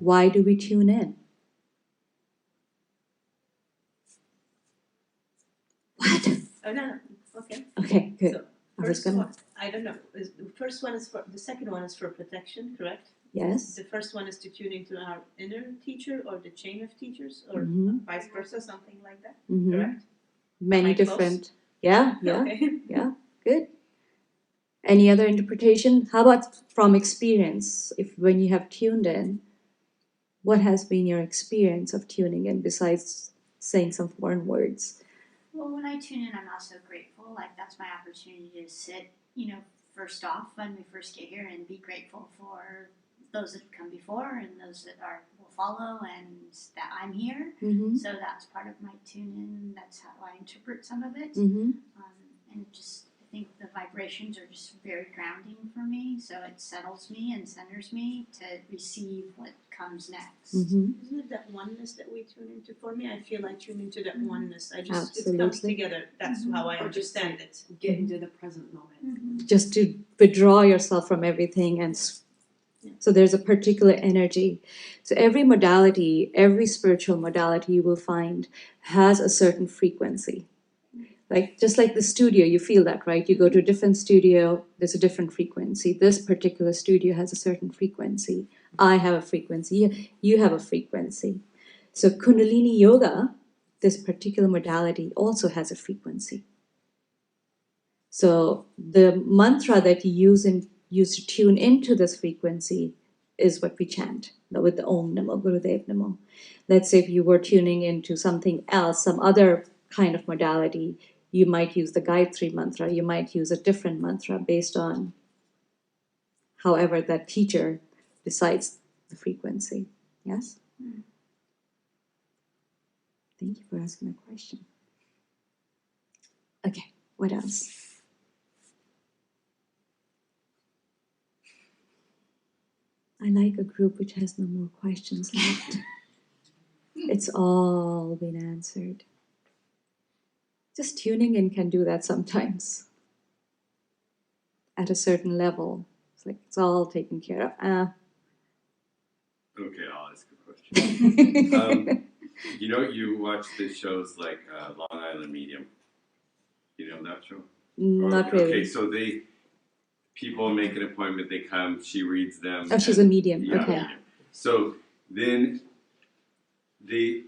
Why do we tune in? What? Oh, no. Okay. Okay, good. So, I was gonna. I don't know. The first one is the second one is for protection, correct? Yes. The first one is to tune into our inner teacher or the chain of teachers, or vice versa, something like that. Correct? Many different. Close? Yeah. Okay. Yeah. Good. Any other interpretation? How about from experience? If when you have tuned in, what has been your experience of tuning in besides saying some foreign words? Well, when I tune in, I'm also grateful. Like, that's my opportunity to sit, first off, when we first get here, and be grateful for those that have come before and those that will follow, and that I'm here. So that's part of my tune in. That's how I interpret some of it. And just, I think the vibrations are just very grounding for me. So it settles me and centers me to receive what comes next. Isn't it that oneness that we tune into? For me, I feel I tune into that oneness. It comes together. That's how I understand it. Get into the present moment. Just to withdraw yourself from everything. And so there's a particular energy. So every modality, every spiritual modality you will find has a certain frequency. Like, just like the studio, you feel that, right? You go to a different studio, there's a different frequency. This particular studio has a certain frequency. I have a frequency. You have a frequency. So Kundalini Yoga, this particular modality, also has a frequency. So the mantra that you use to tune into this frequency is what we chant with the Om Namo Gurudev Namo. Let's say if you were tuning into something else, some other kind of modality, you might use the Gayatri mantra, you might use a different mantra based on however that teacher decides the frequency. Yes? Thank you for asking that question. Okay, what else? I like a group which has no more questions left. It's all been answered. Just tuning in can do that sometimes. At a certain level. It's like it's all taken care of. Okay, I'll ask a question. You watch the shows like Long Island Medium. You know that show? Not really. Okay, so people make an appointment, they come, she reads them. Oh, she's a medium. Yeah, okay. Medium. So then they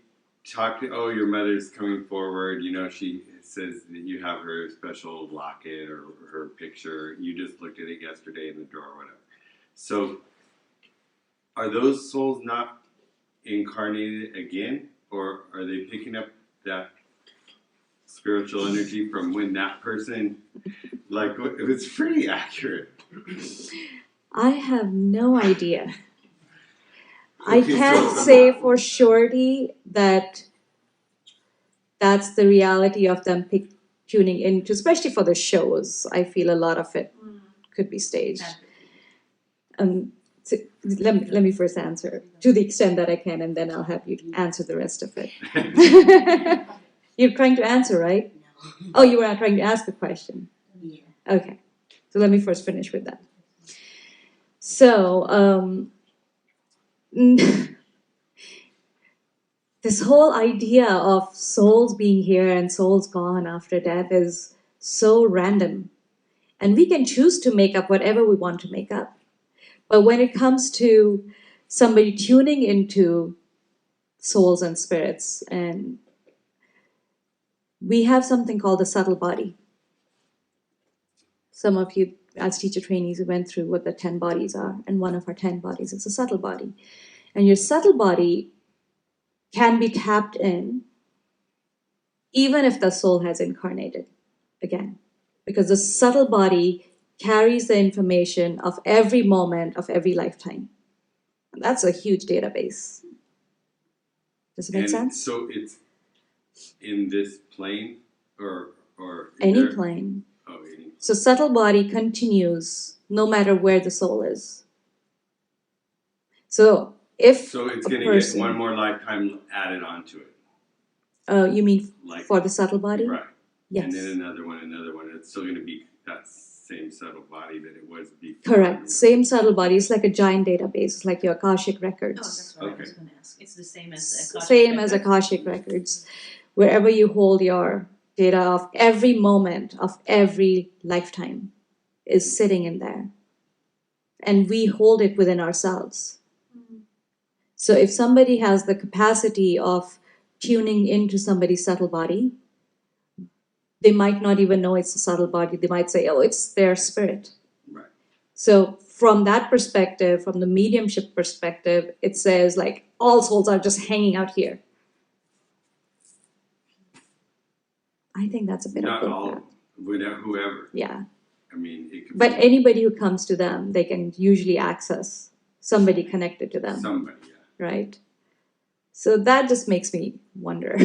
talk, your mother's coming forward, she says that you have her special locket or her picture, you just looked at it yesterday in the drawer or whatever. So are those souls not incarnated again, or are they picking up that spiritual energy from when that person, it was pretty accurate? I have no idea. I can't say for surety that that's the reality of them tuning into, especially for the shows. I feel a lot of it could be staged. So let me first answer to the extent that I can, and then I'll have you answer the rest of it. You're trying to answer, right? No. Oh, you were trying to ask a question? Yeah. Okay. So let me first finish with that. So, this whole idea of souls being here and souls gone after death is so random. And we can choose to make up whatever we want to make up. But when it comes to somebody tuning into souls and spirits, and we have something called the subtle body. Some of you, as teacher trainees, went through what the 10 bodies are, and one of our 10 bodies is a subtle body. And your subtle body can be tapped in even if the soul has incarnated again, because the subtle body carries the information of every moment of every lifetime. And that's a huge database. Does it make sense? So it's in this plane or any plane. Oh, any. So subtle body continues no matter where the soul is. So if it's going to get one more lifetime added onto it. You mean for the subtle body? Right. Yes. And then another one. It's still going to be that same subtle body that it was before. Correct. Same subtle body. It's like a giant database. It's like your Akashic Oh, records. that's what I was Okay. gonna ask. It's the same as the Akashic Same as record? Akashic records. Wherever you hold your data of every moment of every lifetime is sitting in there. And we hold it within ourselves. So if somebody has the capacity of tuning into somebody's subtle body, they might not even know it's a subtle body. They might say, oh, it's their spirit. Right. So from that perspective, from the mediumship perspective, it says like all souls are just hanging out here. I think that's a bit Not of all, bullcrap. whoever. Yeah. I mean, it could But be anybody who comes to them, they can usually access somebody connected to them, somebody. Yeah. right? So that just makes me wonder.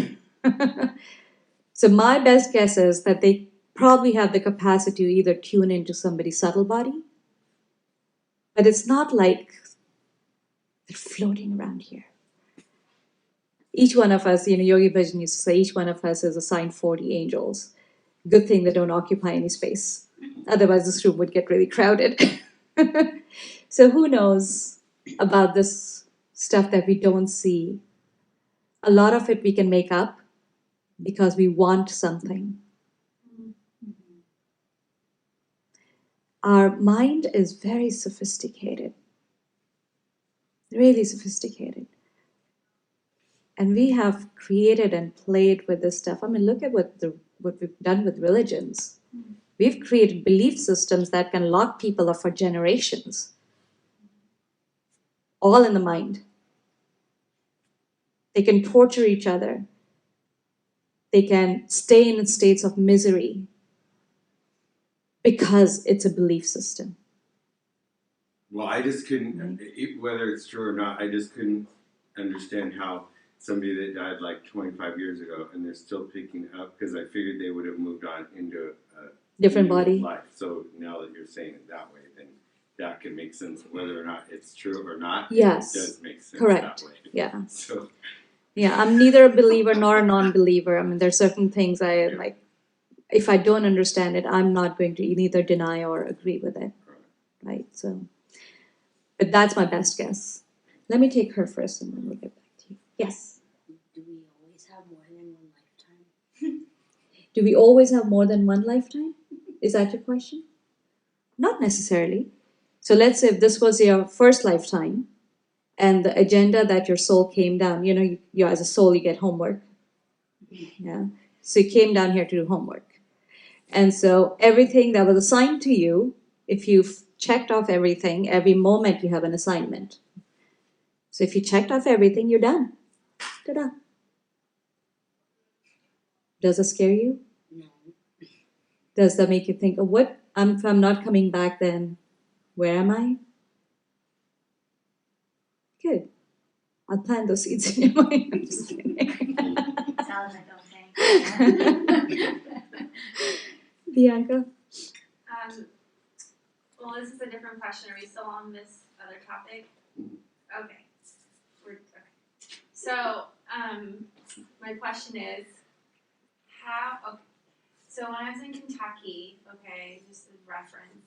So my best guess is that they probably have the capacity to either tune into somebody's subtle body, but it's not like they're floating around here. Each one of us, Yogi Bhajan used to say, each one of us is assigned 40 angels. Good thing they don't occupy any space. Otherwise, this room would get really crowded. So who knows about this stuff that we don't see? A lot of it we can make up because we want something. Our mind is very sophisticated, really sophisticated. And we have created and played with this stuff. I mean, look at what we've done with religions. We've created belief systems that can lock people up for generations, all in the mind. They can torture each other. They can stay in states of misery because it's a belief system. Well, I just couldn't, whether it's true or not, I just couldn't understand how somebody that died like 25 years ago and they're still picking up, because I figured they would have moved on into a Different new body. life. So now that you're saying it that way, then that can make sense. Whether or not it's true or not, Yes. it does make sense Correct. that way. Yeah. So, Yeah, I'm neither a believer nor a non-believer. I mean, there's certain things I like. If I don't understand it, I'm not going to neither deny or agree with it. Right? So, but that's my best guess. Let me take her first and then we'll get back to you. Yes. Do we always have more than one lifetime? Do we always have more than one lifetime? Is that your question? Not necessarily. So let's say if this was your first lifetime and the agenda that your soul came down, you as a soul, you get homework. Yeah. So you came down here to do homework. And so everything that was assigned to you, if you've checked off everything, every moment you have an assignment. So if you checked off everything, you're done. Ta-da. Does that scare you? No. Does that make you think, oh, what? If I'm not coming back, then where am I? Good. I'll plant those seeds in your mind. I'm just kidding. Sounds like okay. Bianca? Well, this is a different question. Are we still on this other topic? Okay. Okay. So, my question is, how, okay. So when I was in Kentucky, okay, just a reference,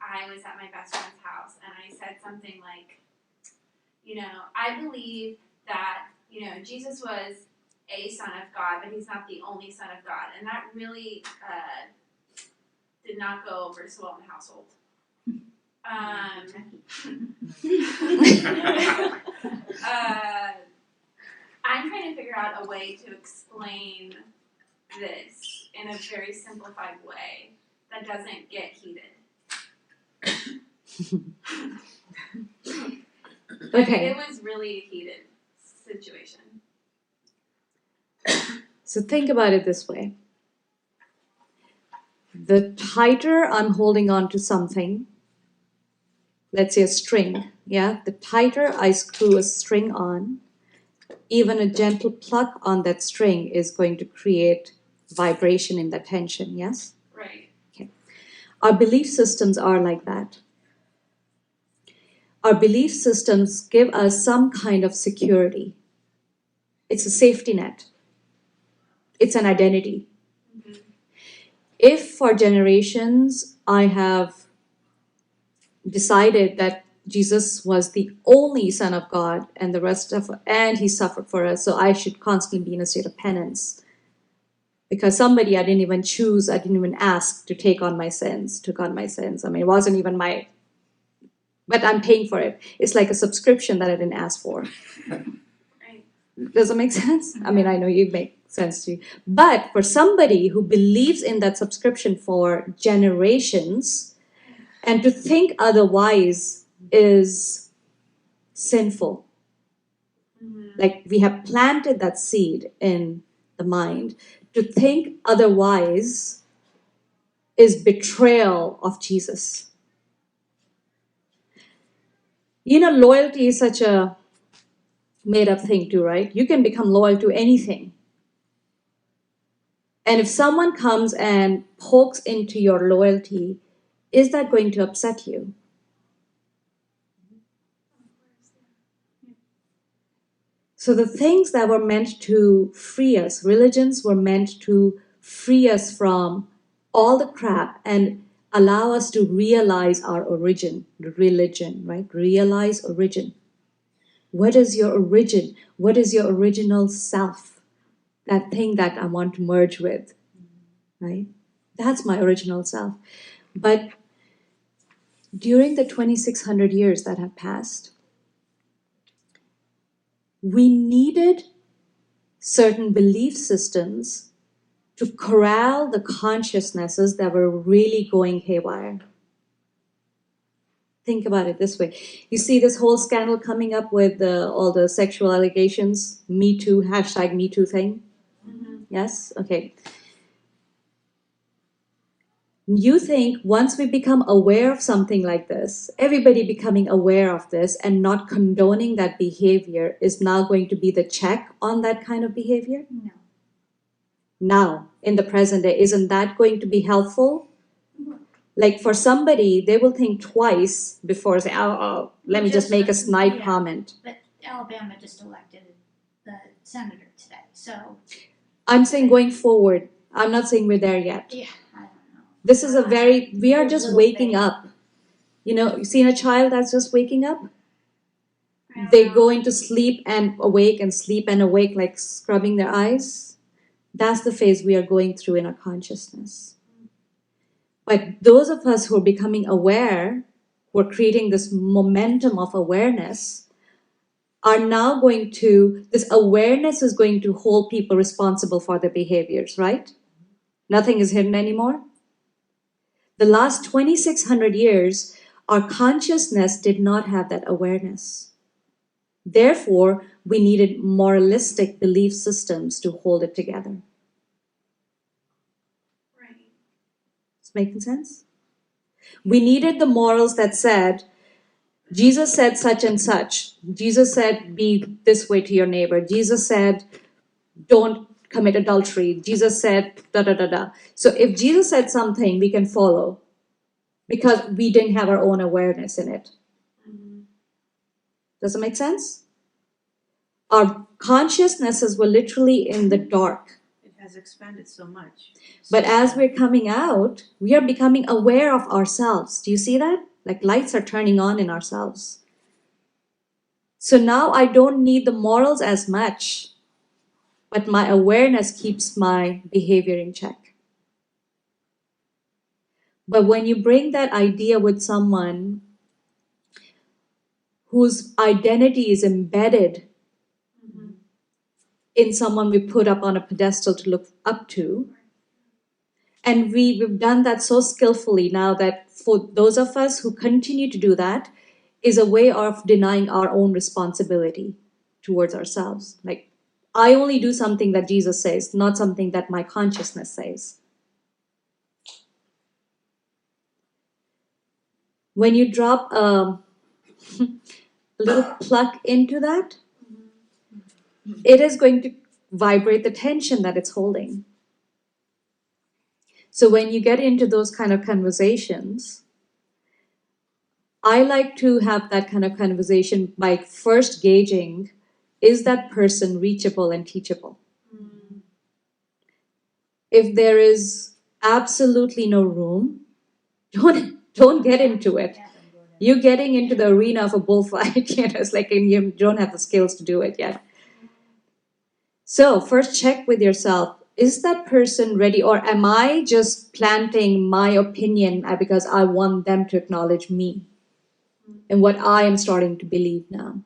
I was at my best friend's house and I said something like, I believe that, Jesus was a son of God, but he's not the only son of God. And that really did not go over so well in the household. I'm trying to figure out a way to explain this in a very simplified way that doesn't get heated. Okay. It was really a heated situation. So think about it this way. The tighter I'm holding on to something, let's say a string, yeah? The tighter I screw a string on, even a gentle pluck on that string is going to create vibration in the tension, yes? Right. Okay. Our belief systems are like that. Our belief systems give us some kind of security. It's a safety net. It's an identity. Mm-hmm. If for generations I have decided that Jesus was the only Son of God and and he suffered for us, so I should constantly be in a state of penance. Because somebody I didn't even choose, I didn't even ask to take on my sins, took on my sins. I mean, it wasn't even but I'm paying for it. It's like a subscription that I didn't ask for. Right. Does it make sense? I mean, I know you make sense to you. But for somebody who believes in that subscription for generations, and to think otherwise is sinful. Like we have planted that seed in the mind. To think otherwise is betrayal of Jesus. Loyalty is such a made up thing too, right? You can become loyal to anything. And if someone comes and pokes into your loyalty, is that going to upset you? So the things that were meant to free us, religions were meant to free us from all the crap and allow us to realize our origin, religion, right? Realize origin. What is your origin? What is your original self? That thing that I want to merge with, right? That's my original self. But during the 2,600 years that have passed, we needed certain belief systems to corral the consciousnesses that were really going haywire. Think about it this way. You see this whole scandal coming up with all the sexual allegations, Me Too, hashtag Me Too thing? Mm-hmm. Yes? Okay. You think once we become aware of something like this, everybody becoming aware of this and not condoning that behavior is now going to be the check on that kind of behavior? No. Now, in the present day, isn't that going to be helpful? Like for somebody, they will think twice before say, let me just make a snide comment. But Alabama just elected the senator today, so. I'm saying going forward. I'm not saying we're there yet. Yeah, I don't know. This is we are just waking up. You seen a child that's just waking up? They go into sleep and awake and sleep and awake, like scrubbing their eyes. That's the phase we are going through in our consciousness. But those of us who are becoming aware, who are creating this momentum of awareness, are now this awareness is going to hold people responsible for their behaviors, right? Nothing is hidden anymore. The last 2,600 years, our consciousness did not have that awareness. Therefore, we needed moralistic belief systems to hold it together. Right. It's making sense? We needed the morals that said, Jesus said such and such. Jesus said, be this way to your neighbor. Jesus said, don't commit adultery. Jesus said, da da da da. So if Jesus said something, we can follow because we didn't have our own awareness in it. Mm-hmm. Does it make sense? Our consciousnesses were literally in the dark. It has expanded so much. But as we're coming out, we are becoming aware of ourselves. Do you see that? Like lights are turning on in ourselves. So now I don't need the morals as much, but my awareness keeps my behavior in check. But when you bring that idea with someone whose identity is embedded in someone we put up on a pedestal to look up to, and we've done that so skillfully now that for those of us who continue to do that is a way of denying our own responsibility towards ourselves. Like, I only do something that Jesus says, not something that my consciousness says. When you drop a little pluck into that, it is going to vibrate the tension that it's holding. So when you get into those kind of conversations, I like to have that kind of conversation by first gauging, is that person reachable and teachable? If there is absolutely no room, don't get into it. You're getting into the arena of a bullfight. It's like you don't have the skills to do it yet. So first check with yourself, is that person ready, or am I just planting my opinion because I want them to acknowledge me and what I am starting to believe now?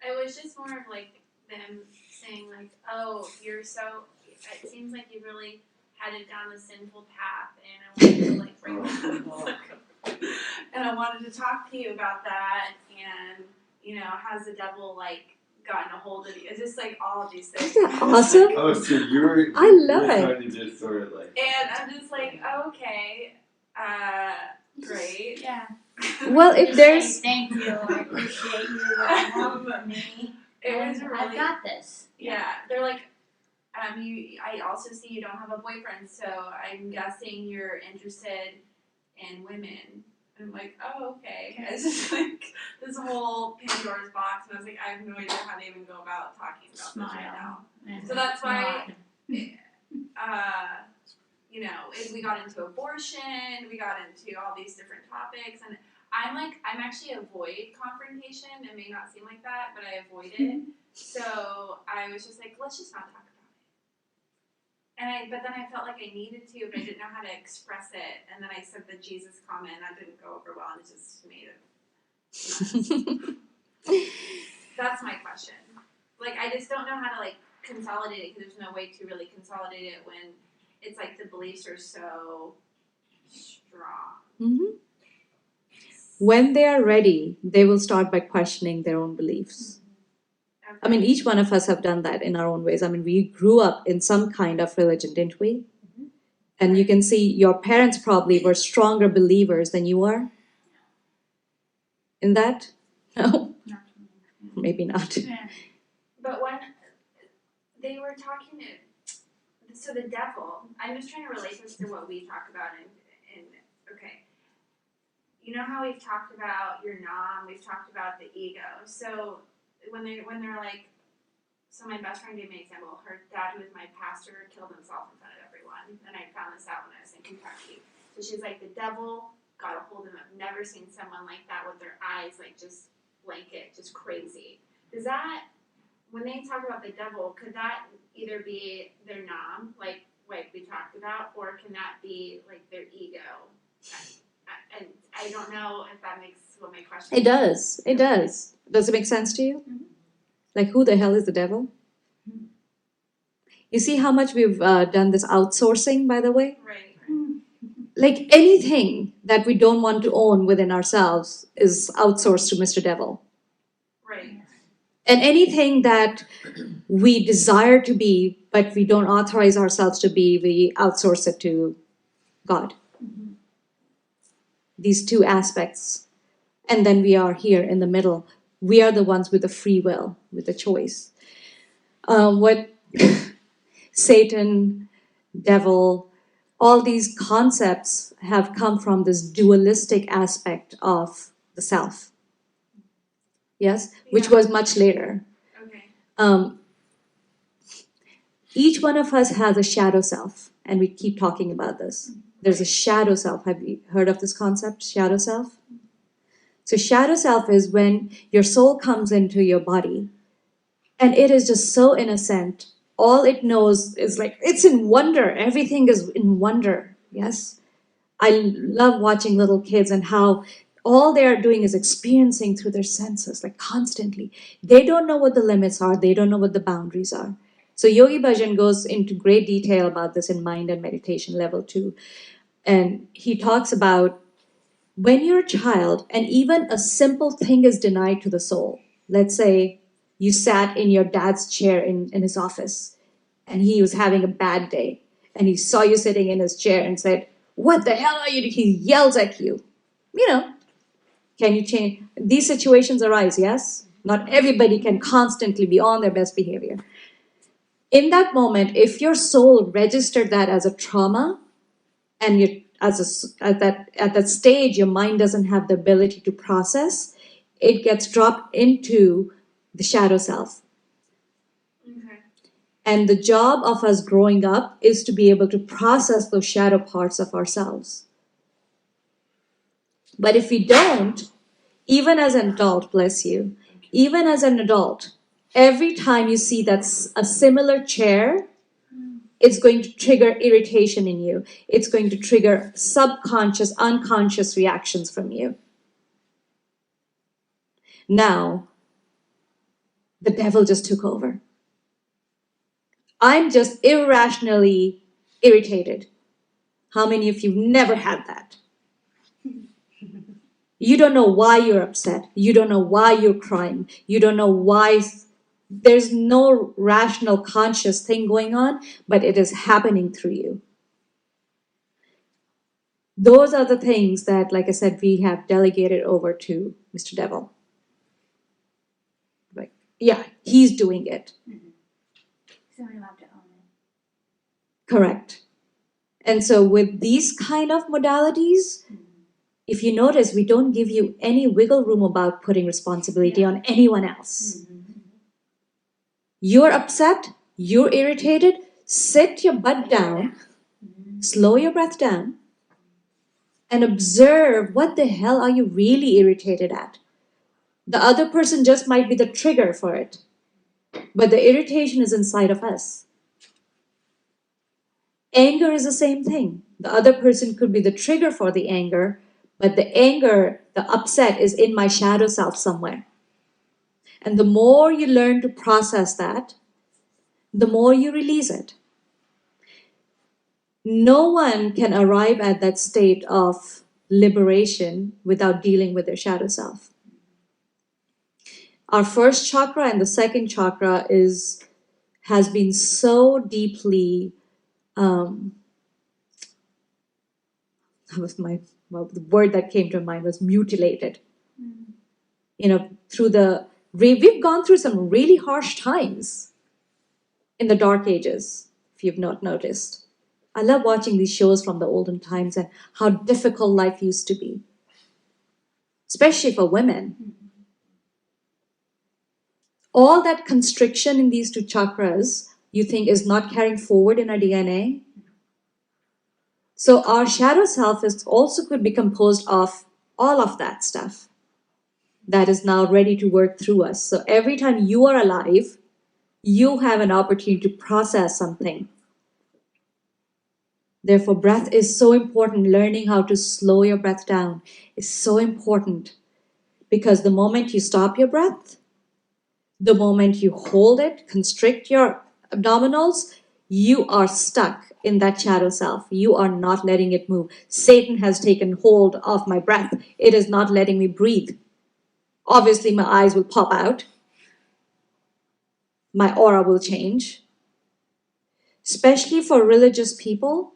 It was just more of like them saying like, oh, you're so, it seems like you really headed down the sinful path, and I wanted to like bring and I wanted to talk to you about that, and has the devil like gotten a hold of you? It's just like all of these things. Isn't that awesome? Oh, so you I love it. starting to just sort of like. And I'm just like, okay, great. Yeah. Well, if Just there's say, thank you. I appreciate you looking out for me. It was And really, I've got this. yeah. They're like, I also see you don't have a boyfriend, so I'm guessing you're interested in women. And I'm like, oh, okay. It's just like this whole Pandora's box, and I was like, I have no idea how to even go about talking about this right now. And So that's why, nod. we got into abortion, we got into all these different topics, and I'm actually avoid confrontation. It may not seem like that, but I avoid it. So I was just like, let's just not talk about it. But then I felt like I needed to, but I didn't know how to express it. And then I said the Jesus comment, that didn't go over well, and it just made it. That's my question. Like, I just don't know how to like consolidate it, because there's no way to really consolidate it when it's like the beliefs are so strong. Mhm. When they are ready, they will start by questioning their own beliefs. Okay. I mean, each one of us have done that in our own ways. I mean, we grew up in some kind of religion, didn't we? And you can see your parents probably were stronger believers than you are in that. No, maybe not. Yeah. But when they were talking so the devil, I'm just trying to relate this to what we talk about in okay. You know how we've talked about your nom, we've talked about the ego. So when they're like, so my best friend gave me an example. Her dad, who was my pastor, killed himself in front of everyone, and I found this out when I was in Kentucky. So she's like, the devil got a hold of him. I've never seen someone like that with their eyes like just blanket, just crazy. Does that, when they talk about the devil, could that either be their nom, like we talked about, or can that be like their ego? And I don't know if that makes what my question. It does. It does. Does it make sense to you? Mhm. Like, who the hell is the devil? You see how much we've done this outsourcing, by the way? Right. Like, anything that we don't want to own within ourselves is outsourced to Mr. Devil. Right. And anything that we desire to be, but we don't authorize ourselves to be, we outsource it to God. These two aspects. And then we are here in the middle. We are the ones with the free will, with the choice. What Satan, devil, all these concepts have come from this dualistic aspect of the self. Yes? Which was much later. Okay. Each one of us has a shadow self, and we keep talking about this. There's a shadow self. Have you heard of this concept, shadow self? So shadow self is when your soul comes into your body, and it is just so innocent. All it knows is like, it's in wonder. Everything is in wonder. Yes? I love watching little kids and how all they are doing is experiencing through their senses, like constantly. They don't know what the limits are. They don't know what the boundaries are. So Yogi Bhajan goes into great detail about this in Mind and Meditation Level 2. And he talks about when you're a child and even a simple thing is denied to the soul. Let's say you sat in your dad's chair in his office and he was having a bad day and he saw you sitting in his chair and said, "What the hell are you doing?" He yells at you. Can you change? These situations arise, yes? Not everybody can constantly be on their best behavior. In that moment, if your soul registered that as a trauma, and you, at that stage, your mind doesn't have the ability to process, it gets dropped into the shadow self. Okay. And the job of us growing up is to be able to process those shadow parts of ourselves. But if we don't, even as an adult, bless you, even as an adult, every time you see that's a similar chair, it's going to trigger irritation in you. It's going to trigger subconscious, unconscious reactions from you. Now, the devil just took over. I'm just irrationally irritated. How many of you never had that? You don't know why you're upset. You don't know why you're crying. You don't know why. There's no rational, conscious thing going on, but it is happening through you. Those are the things that, like I said, we have delegated over to Mr. Devil. Like, yeah, he's doing it. So we have to own it. Correct. And so with these kind of modalities, if you notice, we don't give you any wiggle room about putting responsibility on anyone else. You're upset, you're irritated, sit your butt down, slow your breath down, and observe what the hell are you really irritated at. The other person just might be the trigger for it, but the irritation is inside of us. Anger is the same thing. The other person could be the trigger for the anger, but the anger, the upset is in my shadow self somewhere. And the more you learn to process that, the more you release it. No one can arrive at that state of liberation without dealing with their shadow self. Our first chakra and the second chakra has been so deeply the word that came to mind was mutilated. We've gone through some really harsh times in the dark ages, if you've not noticed. I love watching these shows from the olden times and how difficult life used to be, especially for women. All that constriction in these two chakras, you think, is not carrying forward in our DNA. So our shadow self could be composed of all of that stuff that is now ready to work through us. So every time you are alive, you have an opportunity to process something. Therefore, breath is so important. Learning how to slow your breath down is so important, because the moment you stop your breath, the moment you hold it, constrict your abdominals, you are stuck in that shadow self. You are not letting it move. Satan has taken hold of my breath. It is not letting me breathe. Obviously, my eyes will pop out. My aura will change. Especially for religious people,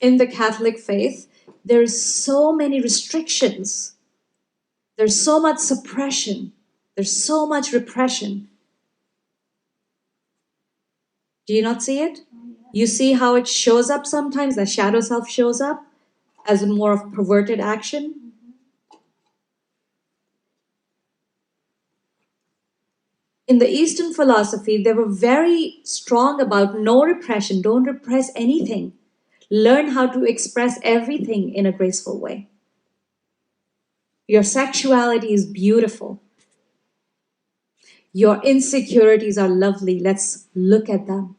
in the Catholic faith, there's so many restrictions. There's so much suppression. There's so much repression. Do you not see it? You see how it shows up sometimes, the shadow self shows up as more of perverted action? In the Eastern philosophy, they were very strong about no repression, don't repress anything. Learn how to express everything in a graceful way. Your sexuality is beautiful. Your insecurities are lovely. Let's look at them.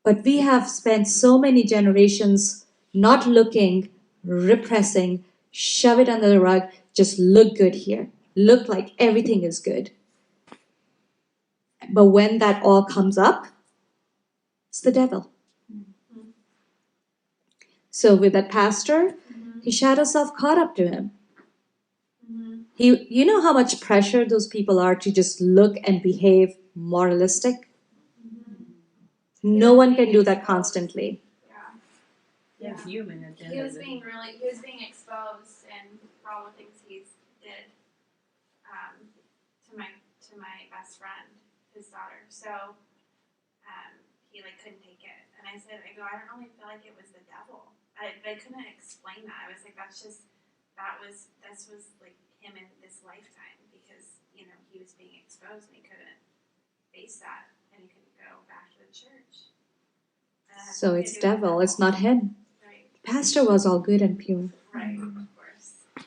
But we have spent so many generations not looking, repressing, shove it under the rug, just look good here. Look like everything is good. But when that all comes up, it's the devil. So with that pastor, his shadow self caught up to him. You know how much pressure those people are to just look and behave moralistic? No one can do that constantly. Yeah. Human at the end He of was the being exposed and for all the things he did to my best friend, his daughter. So he couldn't take it, and I don't really feel like it was the devil. I couldn't explain that. I was like, this was like him in this lifetime because, you know, he was being exposed and he couldn't face that and he couldn't go back to the church. So it's devil, it's not him. Right. Pastor was all good and pure. Right, of course.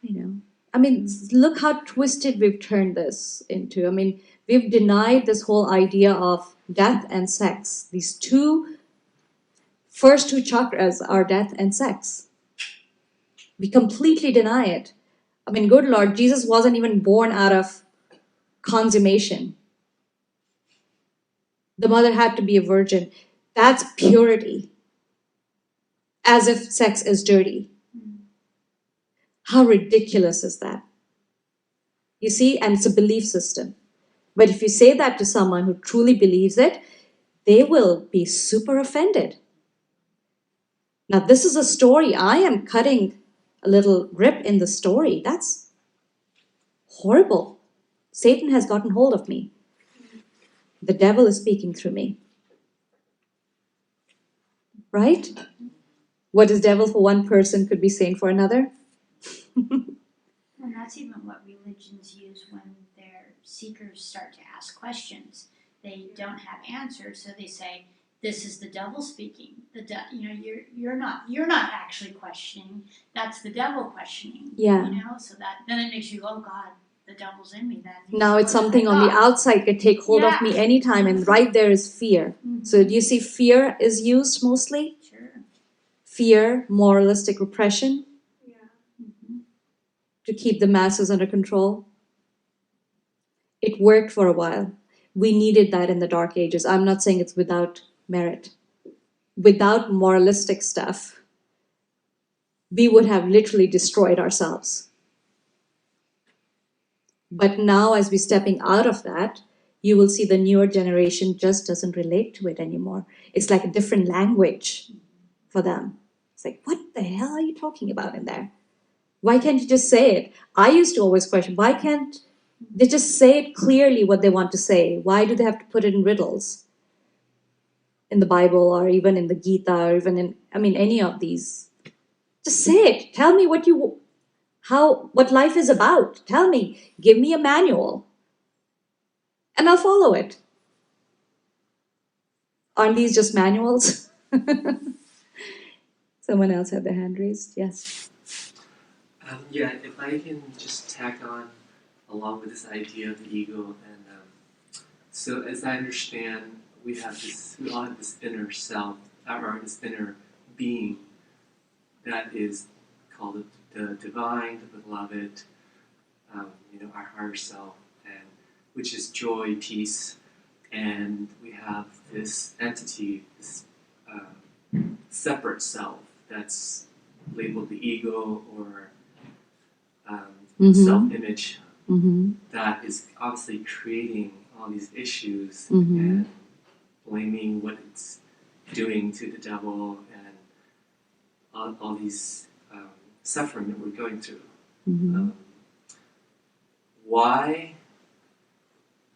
You know, I mean, look how twisted we've turned this into. I mean, we've denied this whole idea of death and sex. These first two chakras are death and sex. We completely deny it. I mean, good Lord, Jesus wasn't even born out of consummation. The mother had to be a virgin. That's purity. As if sex is dirty. How ridiculous is that? You see, and it's a belief system. But if you say that to someone who truly believes it, they will be super offended. Now, this is a story. I am cutting a little rip in the story. That's horrible. Satan has gotten hold of me. The devil is speaking through me. Right? What is devil for one person could be saint for another. And that's even what religions use when their seekers start to ask questions. They don't have answers, so they say, "This is the devil speaking." You're not actually questioning. That's the devil questioning. Yeah. You know, so that then it makes you, oh God, the devil's in me. Then Now it's something on the outside can take hold of me anytime, and right there is fear. Mm-hmm. So do you see fear is used mostly? Sure. Fear, moralistic repression. Yeah. Mm-hmm. To keep the masses under control. It worked for a while. We needed that in the Dark Ages. I'm not saying it's without merit. Without moralistic stuff, we would have literally destroyed ourselves. But now, as we're stepping out of that, you will see the newer generation just doesn't relate to it anymore. It's like a different language for them. It's like, what the hell are you talking about in there? Why can't you just say it? I used to always question, why can't they just say it clearly what they want to say? Why do they have to put it in riddles? In the Bible or even in the Gita or even in, any of these. Just say it. Tell me what life is about. Tell me. Give me a manual. And I'll follow it. Aren't these just manuals? Someone else had their hand raised. Yes. If I can just tack on along with this idea of the ego, and so as I understand, we all have this inner self, or this inner being that is called the divine, the beloved, our higher self, and which is joy, peace, and we have this entity, this separate self that's labeled the ego or self-image that is obviously creating all these issues and blaming what it's doing to the devil and all these suffering that we're going through. Why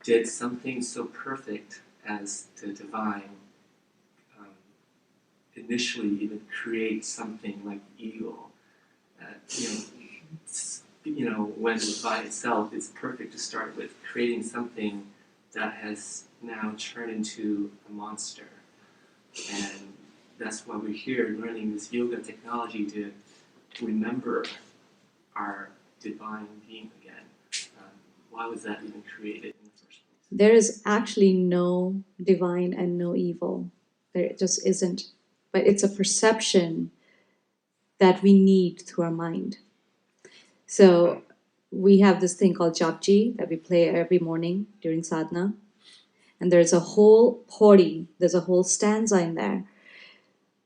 did something so perfect as the divine initially even create something like ego? When by itself it's perfect to start with, creating something that has now turned into a monster. And that's why we're here learning this yoga technology to remember our divine being again. Why was that even created in the first place? There is actually no divine and no evil. There just isn't. But it's a perception that we need through our mind. So we have this thing called Japji that we play every morning during sadhana. And there's a whole there's a whole stanza in there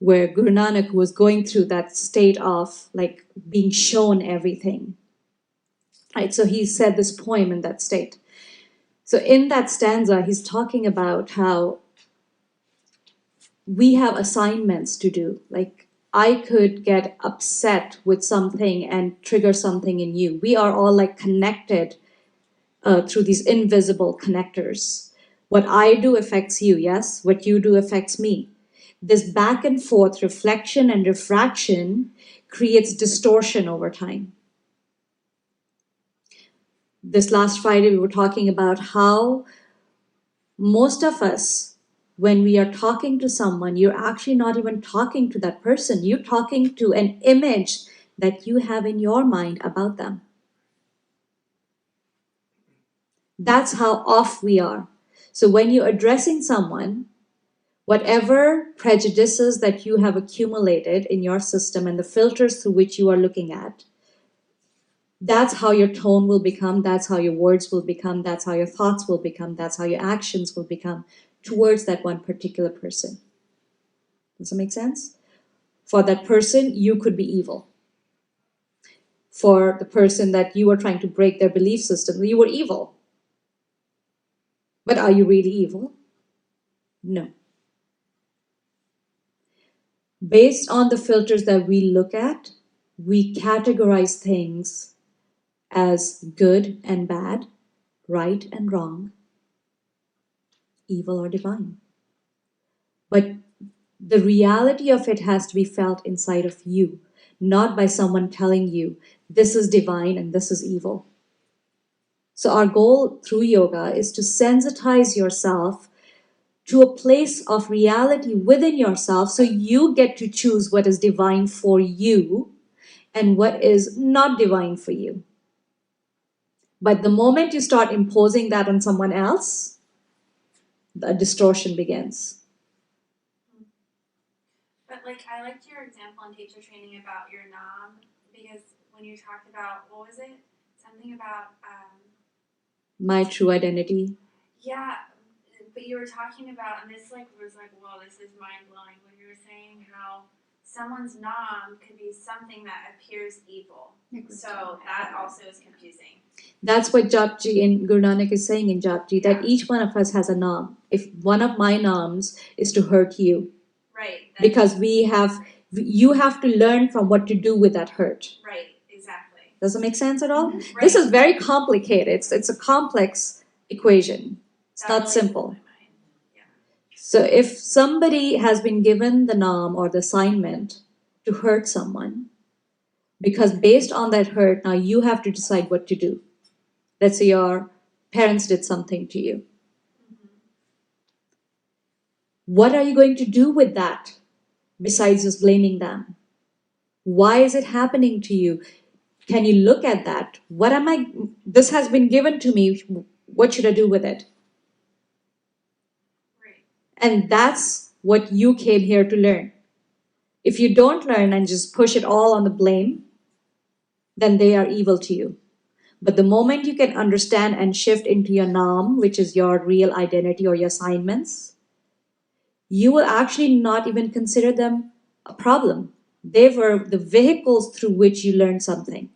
where Guru Nanak was going through that state of like being shown everything. Right? So he said this poem in that state. So in that stanza, he's talking about how we have assignments to do. Like I could get upset with something and trigger something in you. We are all like connected through these invisible connectors. What I do affects you, yes? What you do affects me. This back and forth reflection and refraction creates distortion over time. This last Friday, we were talking about how most of us, when we are talking to someone, you're actually not even talking to that person. You're talking to an image that you have in your mind about them. That's how off we are. So when you're addressing someone, whatever prejudices that you have accumulated in your system and the filters through which you are looking at, that's how your tone will become, that's how your words will become, that's how your thoughts will become, that's how your actions will become towards that one particular person. Does that make sense? For that person, you could be evil. For the person that you are trying to break their belief system, you were evil. But are you really evil? No. Based on the filters that we look at, we categorize things as good and bad, right and wrong, evil or divine. But the reality of it has to be felt inside of you, not by someone telling you this is divine and this is evil. So our goal through yoga is to sensitize yourself to a place of reality within yourself so you get to choose what is divine for you and what is not divine for you. But the moment you start imposing that on someone else, the distortion begins. But like, I liked your example in teacher training about your knob, because when you talked about, what was it? Something about My true identity. Yeah, but you were talking about, and this like was like, whoa, this is mind blowing. When you were saying how someone's knob could be something that appears evil, so that also is confusing. That's what Japji and Guru Nanak is saying in Japji, that each one of us has a naam. If one of my naams is to hurt you, right? Because you have to learn from what to do with that hurt. Right, exactly. Does it make sense at all? Mm-hmm. This is very complicated. It's a complex equation. It's not simple. Yeah. So if somebody has been given the naam or the assignment to hurt someone, because based on that hurt, now you have to decide what to do. Let's say your parents did something to you. What are you going to do with that besides just blaming them? Why is it happening to you? Can you look at that? This has been given to me. What should I do with it? Right. And that's what you came here to learn. If you don't learn and just push it all on the blame, then they are evil to you. But the moment you can understand and shift into your naam, which is your real identity or your assignments, you will actually not even consider them a problem. They were the vehicles through which you learned something.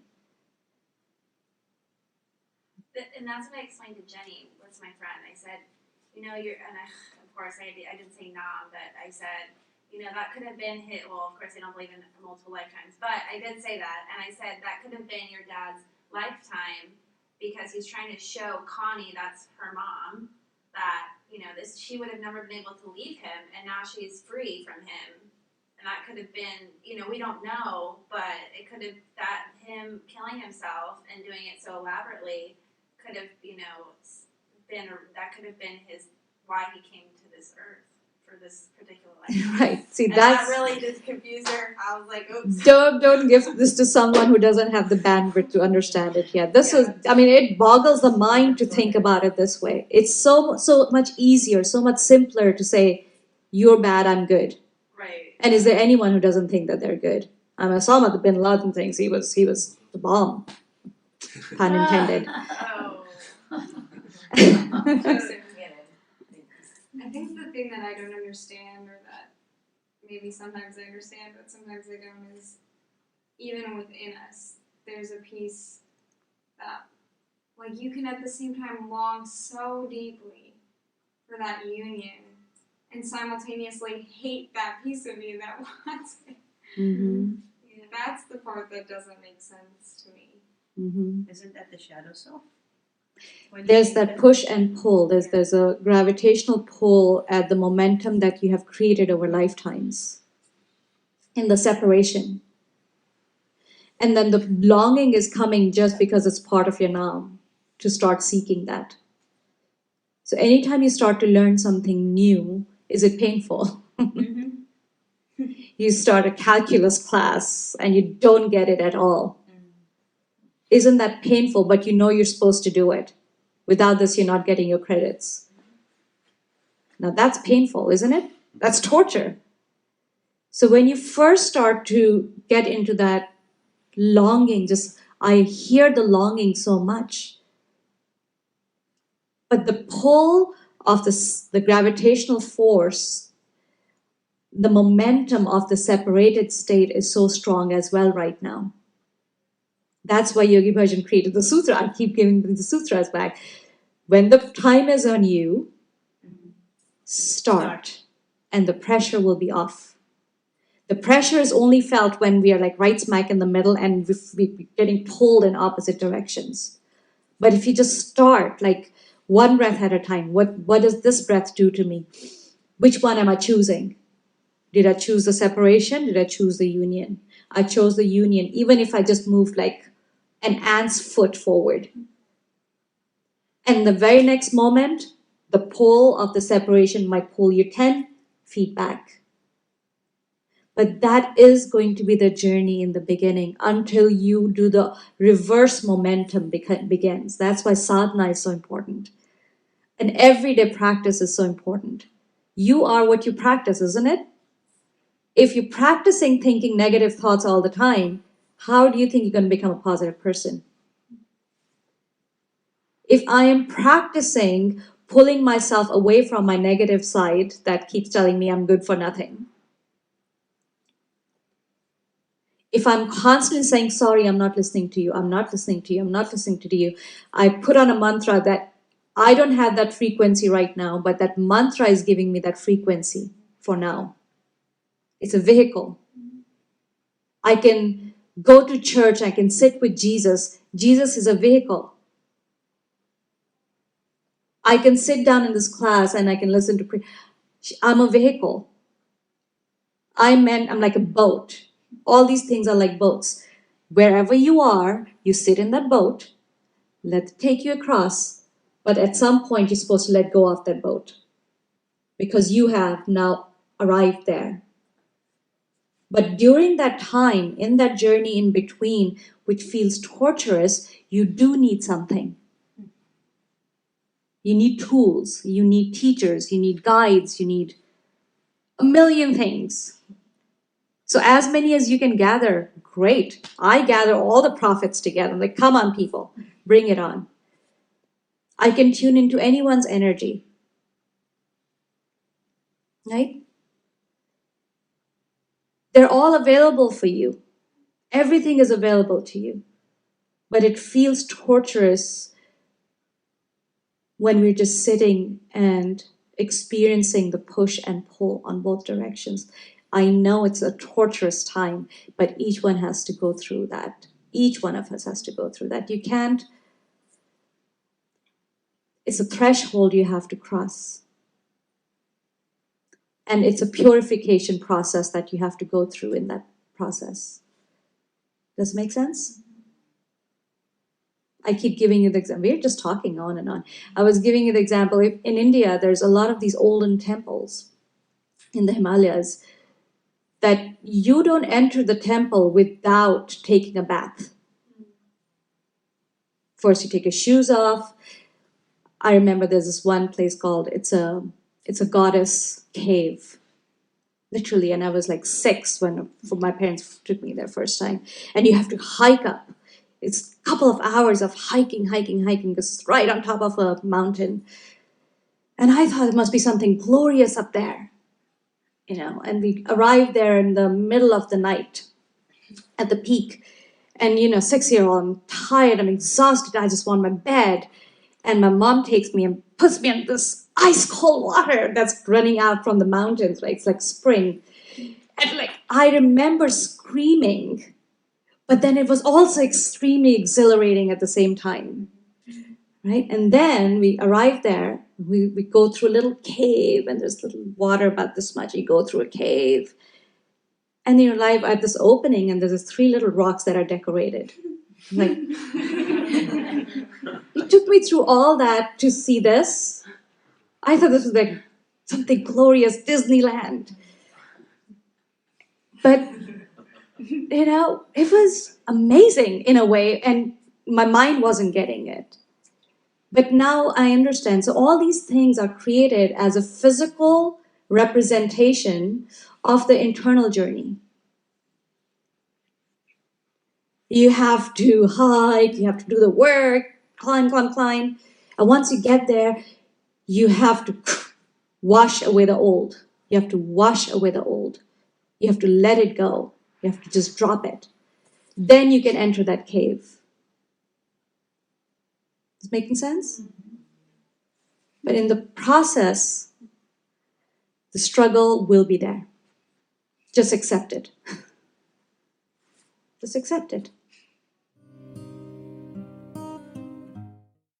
And that's what I explained to Jenny, was my friend. I said, of course I didn't say nah, but I said, that could have been well, of course I don't believe in multiple lifetimes, but I did say that, and I said that could have been your dad's lifetime, because he's trying to show Connie, that's her mom, that, she would have never been able to leave him, and now she's free from him. And that could have been, we don't know, but it could have, that him killing himself and doing it so elaborately could have, that could have been why he came to this earth for this particular life. Right. See, and that really just confused her. I was like, oops. Don't give this to someone who doesn't have the bandwidth to understand it yet. It boggles the mind to think about it this way. It's so much easier, so much simpler to say, you're bad, I'm good. Right. And is there anyone who doesn't think that they're good? Osama bin Laden thinks he was the bomb. Pun intended. Oh. I think the thing that I don't understand, or that maybe sometimes I understand, but sometimes I don't, is even within us, there's a piece that, like, you can at the same time long so deeply for that union and simultaneously hate that piece of you that wants it. Mm-hmm. Yeah, that's the part that doesn't make sense to me. Mm-hmm. Isn't that the shadow self? There's that push and pull. There's a gravitational pull at the momentum that you have created over lifetimes in the separation. And then the longing is coming just because it's part of your now. to start seeking that. So anytime you start to learn something new, is it painful? You start a calculus class and you don't get it at all. Isn't that painful? But you know you're supposed to do it. Without this, you're not getting your credits. Now that's painful, isn't it? That's torture. So when you first start to get into that longing, I hear the longing so much. But the pull of the gravitational force, the momentum of the separated state is so strong as well right now. That's why Yogi Bhajan created the sutra. I keep giving the sutras back. When the time is on you, start. And the pressure will be off. The pressure is only felt when we are like right smack in the middle and we're getting pulled in opposite directions. But if you just start like one breath at a time, what does this breath do to me? Which one am I choosing? Did I choose the separation? Did I choose the union? I chose the union, even if I just moved like an ant's foot forward. And the very next moment, the pull of the separation might pull you 10 feet back. But that is going to be the journey in the beginning until you do the reverse momentum begins. That's why sadhana is so important. And everyday practice is so important. You are what you practice, isn't it? If you're practicing thinking negative thoughts all the time, how do you think you're going to become a positive person? If I am practicing pulling myself away from my negative side that keeps telling me I'm good for nothing, if I'm constantly saying, sorry, I'm not listening to you, I'm not listening to you, I'm not listening to you, I put on a mantra that I don't have that frequency right now, but that mantra is giving me that frequency for now. It's a vehicle. I can go to church, I can sit with Jesus. Jesus is a vehicle. I can sit down in this class and I can listen to prayer. I'm a vehicle. I'm like a boat. All these things are like boats. Wherever you are, you sit in that boat, let it take you across, but at some point you're supposed to let go of that boat because you have now arrived there. But during that time, in that journey in between, which feels torturous, you do need something. You need tools, you need teachers, you need guides, you need a million things. So as many as you can gather, great. I gather all the prophets together. I'm like, come on, people, bring it on. I can tune into anyone's energy. Right? They're all available for you. Everything is available to you. But it feels torturous when we're just sitting and experiencing the push and pull on both directions. I know it's a torturous time, but each one has to go through that. Each one of us has to go through that. You can't, it's a threshold you have to cross. And it's a purification process that you have to go through in that process. Does it make sense? I keep giving you the example. We're just talking on and on. I was giving you the example. In India, there's a lot of these olden temples in the Himalayas that you don't enter the temple without taking a bath. First, you take your shoes off. I remember there's this one place called, it's a goddess cave. Literally, and I was like 6 when my parents took me there first time. And you have to hike up. It's a couple of hours of hiking, because it's right on top of a mountain. And I thought it must be something glorious up there, and we arrived there in the middle of the night at the peak. And, 6-year-old, I'm tired, I'm exhausted, I just want my bed. And my mom takes me and puts me in this ice cold water that's running out from the mountains, right? It's like spring. And I remember screaming, but then it was also extremely exhilarating at the same time, right? And then we arrived there, we go through a little cave, and there's little water about this much. You go through a cave, and you're live at this opening, and there's 3 little rocks that are decorated. Like, it took me through all that to see this. I thought this was like something glorious, Disneyland. But, it was amazing in a way, and my mind wasn't getting it. But now I understand. So all these things are created as a physical representation of the internal journey. You have to hike, you have to do the work, climb. And once you get there, you have to wash away the old. You have to wash away the old. You have to let it go. You have to just drop it. Then you can enter that cave. Is it making sense? But in the process, the struggle will be there. Just accept it. Just accept it.